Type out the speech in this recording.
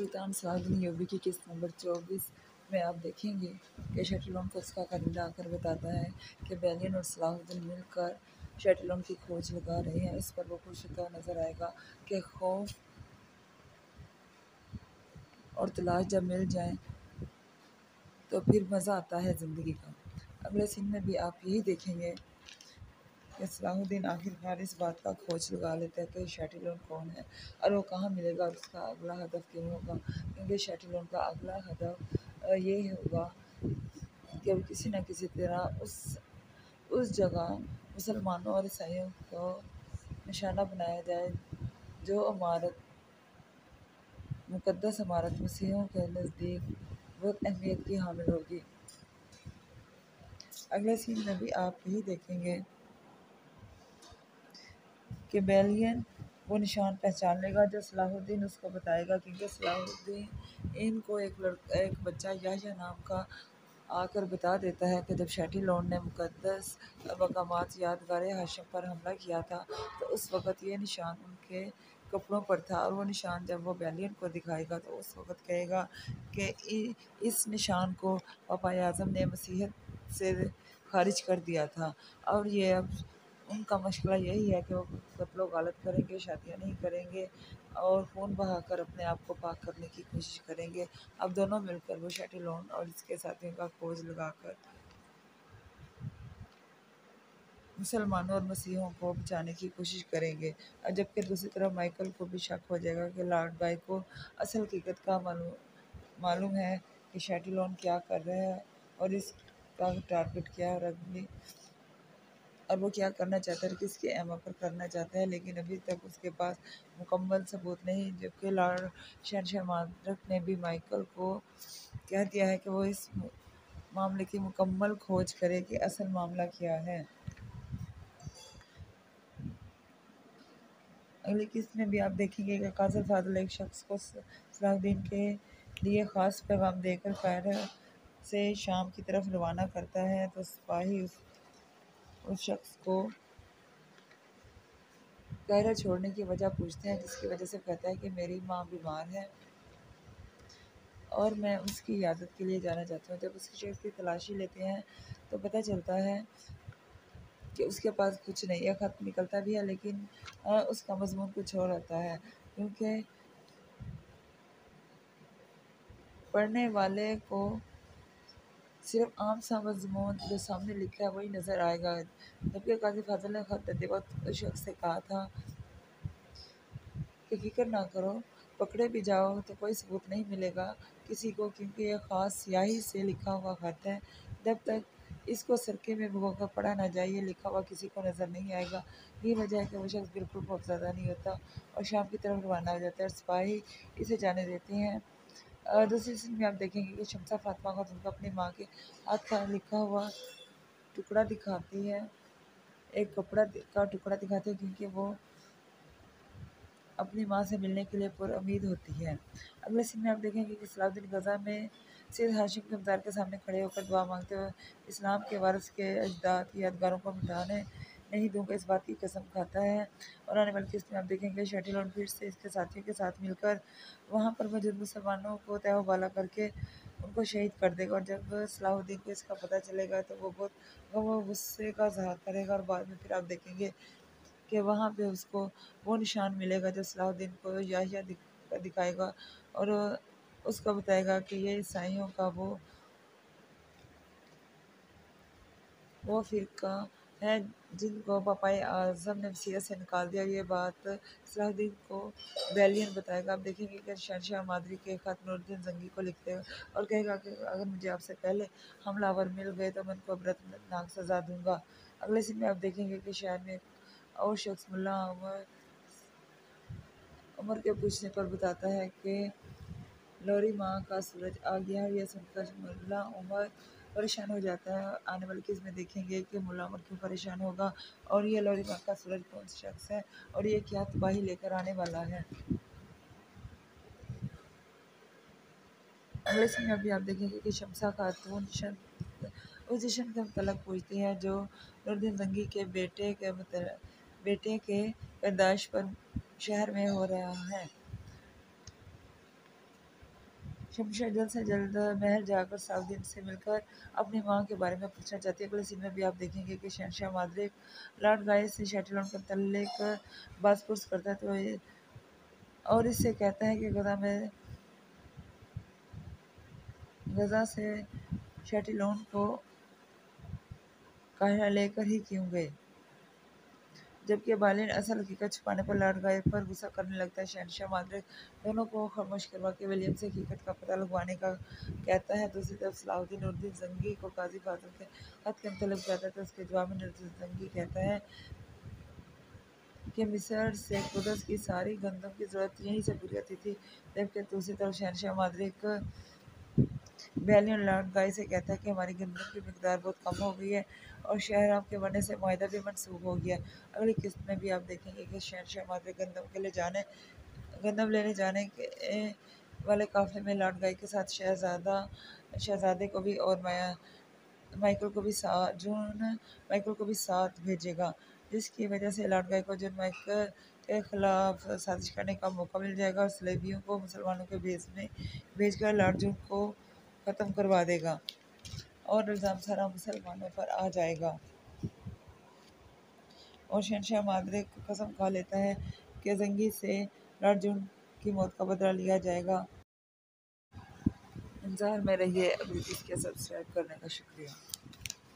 सुल्तान Salahuddin UV की किस्त number 24 में आप देखेंगे कि शटलोन को उसका करीदा आकर बताता है कि बैलियन और सलाहुद्दीन मिलकर शटलोन की खोज लगा रहे हैं। इस पर वो खुश होता नजर आएगा कि खौफ और तलाश जब मिल जाएं तो फिर मज़ा आता है ज़िंदगी का। अगले सीन में भी आप यही देखेंगे कि सलाहुद्दीन आखिरकार इस बात का खोज लगा लेता है कि शटलोन कौन है और वो कहाँ मिलेगा और उसका अगला हदफ क्यों होगा, क्योंकि शटलोन का अगला हदफ ये होगा कि किसी न किसी तरह उस जगह मुसलमानों और ईसाइयों को निशाना बनाया जाए जो इमारत मुक़द्दस इमारत मसीहियों के नज़दीक बहुत अहमियत की हामिल होगी। अगले सीन में भी आप यही देखेंगे कि बैलियन वो निशान पहचान लेगा जो सलाहुद्दीन उसको बताएगा, क्योंकि सलाहुद्दीन इनको एक बच्चा याह्या नाम का आकर बता देता है कि जब शैटिलोन ने मुक़द्दस मकामात यादगार हाशिम पर हमला किया था तो उस वक़्त ये निशान उनके कपड़ों पर था, और वो निशान जब वो बैलियन को दिखाएगा तो उस वक़्त कहेगा कि इस निशान को पापा आज़म ने मसीहत से खारिज कर दिया था। और ये अब उनका मशवरा यही है कि वो कत्लो गालत करेंगे, शादियाँ नहीं करेंगे और खून बहाकर अपने आप को पाक करने की कोशिश करेंगे। अब दोनों मिलकर वो शैटिलोन और इसके साथियों का खोज लगाकर मुसलमानों और मसीहों को बचाने की कोशिश करेंगे। और जबकि दूसरी तरफ माइकल को भी शक हो जाएगा कि लॉर्ड गाय को असल हकीकत का मालूम है कि शैटिलोन क्या कर रहा है और इसका टारगेट क्या है, और वो क्या करना चाहता है, किसके एमा पर करना चाहता है, लेकिन अभी तक उसके पास मुकम्मल सबूत नहीं। जबकि लॉर्ड शहनशाह मार्क ने भी माइकल को कह दिया है कि वो इस मामले की मुकम्मल खोज करे कि असल मामला क्या है। अगली किस्त में भी आप देखेंगे कि काजल फादल एक शख्स को सलाहुद्दीन के लिए ख़ास पैगाम देकर कायरा से शाम की तरफ रवाना करता है, तो सिपाही उस शख्स को कायरा छोड़ने की वजह पूछते हैं, जिसकी वजह से कहता है कि मेरी माँ बीमार है और मैं उसकी इयादत के लिए जाना चाहता हूँ। जब उसकी शख्स की तलाशी लेते हैं तो पता चलता है कि उसके पास कुछ नहीं है। ख़त निकलता भी है लेकिन उसका मज़मून कुछ और होता है, क्योंकि पढ़ने वाले को सिर्फ आम सा मज़मून जो सामने लिखा है वही नज़र आएगा। जबकि काज़ी फाज़िल ने ख़त देते वक्त उस शख्स से कहा था कि फ़िक्र ना करो, पकड़े भी जाओ तो कोई सबूत नहीं मिलेगा किसी को, क्योंकि यह ख़ास स्याही से लिखा हुआ ख़त है। जब तक इसको सरके में भिगोकर पढ़ा ना जाए ये लिखा हुआ किसी को नज़र नहीं आएगा। यही वजह है कि वो शख्स बिल्कुल खौफज़दा नहीं होता और शाम की तरफ रवाना हो जाता है और सिपाही इसे जाने देते हैं। दूसरी सीन में आप देखेंगे कि शमसा फातिमा खातून को अपनी माँ के हाथ का लिखा हुआ टुकड़ा दिखाती है, एक कपड़ा का टुकड़ा दिखाती है, क्योंकि वो अपनी माँ से मिलने के लिए पुरउम्मीद होती है। अगले सीन में आप देखेंगे कि सलाहुद्दीन गजा में सैयद हाशिम के मज़ार के सामने खड़े होकर दुआ मांगते हुए इस्लाम के वारिस के अजदाद की यादगारों को मिटाने नहीं दूंगा इस बात की कसम खाता है। और आने वाली किस्त में आप देखेंगे शैटिलोन फिर से इसके साथियों के साथ मिलकर वहाँ पर मौजूद मुसलमानों को तहवाला करके उनको शहीद कर देगा। और जब सलाहुद्दीन को इसका पता चलेगा तो वो बहुत गम और गुस्से का इज़हार करेगा और बाद में फिर आप देखेंगे कि वहाँ पे उसको वो निशान मिलेगा जो सलाहुद्दीन को याह्या दिखाएगा और उसको बताएगा कि ये ईसाइयों का वो फ़िरका है जिनको पापाए आज़म ने मसीहत से निकाल दिया। ये बात सलाहुद्दीन को बैलियन बताएगा। आप देखेंगे कि शहनशाह मादरी के ख़त नूरुद्दीन ज़ंगी को लिखते हैं और कहेगा कि अगर मुझे आपसे पहले हमलावर मिल गए तो मैं उनको इबरतनाक सज़ा दूँगा। अगले सीन में आप देखेंगे कि शहर में एक और शख्स मुल्ला उमर के पूछने पर बताता है कि लोरी माँ का सूरज आ गया है। यह सुनकर मुल्ला उमर परेशान हो जाता है। आने वाली किस्त में देखेंगे कि मुल्ला उमर क्यों परेशान होगा और ये लोरी माँ का सूरज कौन सा शख्स है और ये क्या तबाही लेकर आने वाला है। अगले सीन में अभी आप देखेंगे कि शमसा खातून उस जश्न के मतलब पूछती है जो नूरुद्दीन ज़ंगी के बेटे के पैदाइश पर शहर में हो रहा है। शमशा जल्द से जल्द महल जाकर साउदीन से मिलकर अपनी माँ के बारे में पूछना चाहती है। अगले सीन में भी आप देखेंगे कि शहनशाह मादरिक लॉर्ड गाय से शैटिलोन का तल्लेक बासपुरस करता है और इससे कहता है कि गजा से शैटिलोन को काहिरा लेकर ही क्यों गए। जबकि बालिन असल हकीकत छुपाने पर लॉर्ड गाय पर गुस्सा करने लगता है। शहनशाह मादरिक दोनों को खामोश करवा के विलियम से हकीकत का पता लगवाने का कहता है। दूसरी तरफ सलाहुद्दीन उर्दीन जंगी को काजी फाजल के खत के मतलब कहता है तो उसके जवाब में जंगी कहता है कि मिस्र से कुदस की सारी गंदम की ज़रूरत यहीं से पूरी होती थी। जबकि दूसरी तरफ शहनशाह मादरिक बैलियन लॉर्ड गाय से कहता है कि हमारी गंदम की मिकदार बहुत कम हो गई है और शहर आपके बनने से मुआहदा भी मनसूख हो गया। अगली किस्त में भी आप देखेंगे कि शहनशाह मादरिक गंदम लेने जाने के वाले काफिले में लॉर्ड गाय के साथ शहजादे को भी और माइकल को भी साथ भेजेगा, जिसकी वजह से लॉर्ड गाय को जन माइकल के खिलाफ साजिश करने का मौका मिल जाएगा और सलेबियों को मुसलमानों के भेजकर लॉर्ड जून को ख़त्म करवा देगा और इल्ज़ाम सारा मुसलमानों पर आ जाएगा। और शहनशाह मादरिक कसम खा लेता है कि जंगी से लॉर्ड जून की मौत का बदला लिया जाएगा। इंतज़ार में रहिए। अभी इसके सब्सक्राइब करने का शुक्रिया।